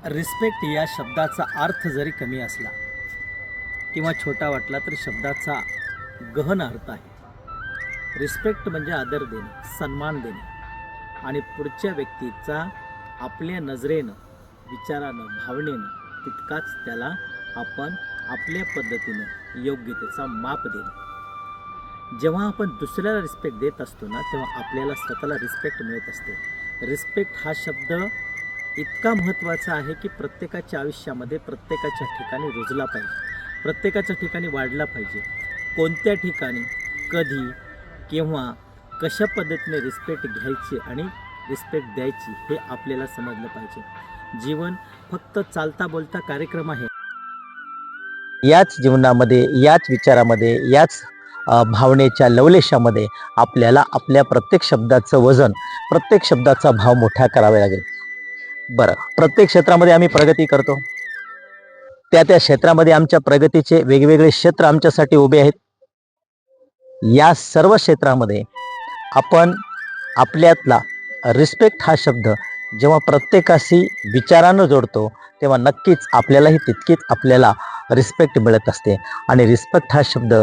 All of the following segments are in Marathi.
रिस्पेक्ट या शब्दाचा अर्थ जरी कमी असला किंवा छोटा वाटला तरी शब्दाचा गहन अर्थ आहे. रिस्पेक्ट म्हणजे आदर देणे, सन्मान देणे आणि पुढच्या व्यक्तीचा आपल्या नजरेनं, विचारानं, भावनेनं तितकाच त्याला आपण आपल्या पद्धतीनं योग्य त्याचा माप देणे. जेव्हा आपण दुसऱ्याला रिस्पेक्ट देत असतो ना, तेव्हा आपल्याला स्वतःला रिस्पेक्ट मिळत असते. रिस्पेक्ट हा शब्द इतका महत्त्वाचा आहे की प्रत्येकाच्या आयुष्यामध्ये प्रत्येकाच्या ठिकाणी रुजला पाहिजे, प्रत्येकाच्या ठिकाणी वाढला पाहिजे. कोणत्या ठिकाणी, कधी, केव्हा, कशा पद्धतीने रिस्पेक्ट घ्यायची आणि रिस्पेक्ट द्यायची हे आपल्याला समजलं पाहिजे. जीवन फक्त चालता बोलता कार्यक्रम आहे. याच जीवनामध्ये, याच विचारामध्ये, याच भावनेच्या लवलेशामध्ये आपल्याला आपल्या प्रत्येक शब्दाचं वजन, प्रत्येक शब्दाचा भाव मोठा करावा लागेल. बरं, प्रत्येक क्षेत्रामध्ये आम्ही प्रगती करतो. त्या क्षेत्रामध्ये आमच्या प्रगतीचे वेगवेगळे क्षेत्र आमच्यासाठी उभे आहेत. या सर्व क्षेत्रामध्ये आपण आपल्यातला रिस्पेक्ट हा शब्द जेव्हा प्रत्येकाशी विचारानं जोडतो, तेव्हा नक्कीच आपल्यालाही तितकीच आपल्याला रिस्पेक्ट मिळत असते. आणि रिस्पेक्ट हा शब्द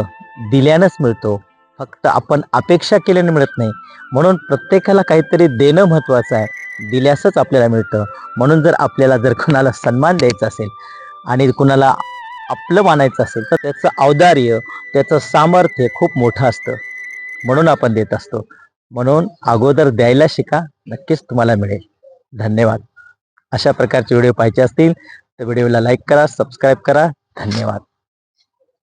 दिल्यानंच मिळतो, फक्त आपण अपेक्षा केल्याने मिळत नाही. म्हणून प्रत्येकाला काहीतरी देणं महत्त्वाचं आहे, दिल्यासच आपल्याला मिळतं. म्हणून जर आपल्याला कुणाला सन्मान द्यायचा असेल आणि कुणाला आपलं मानायचं असेल तर त्याचं औदार्य, त्याचं सामर्थ्य खूप मोठं असतं, म्हणून आपण देत असतो. म्हणून अगोदर द्यायला शिका, नक्कीच तुम्हाला मिळेल. धन्यवाद. अशा प्रकारचे व्हिडिओ पाहायचे असतील तर व्हिडिओला लाईक करा, सबस्क्राईब करा. धन्यवाद.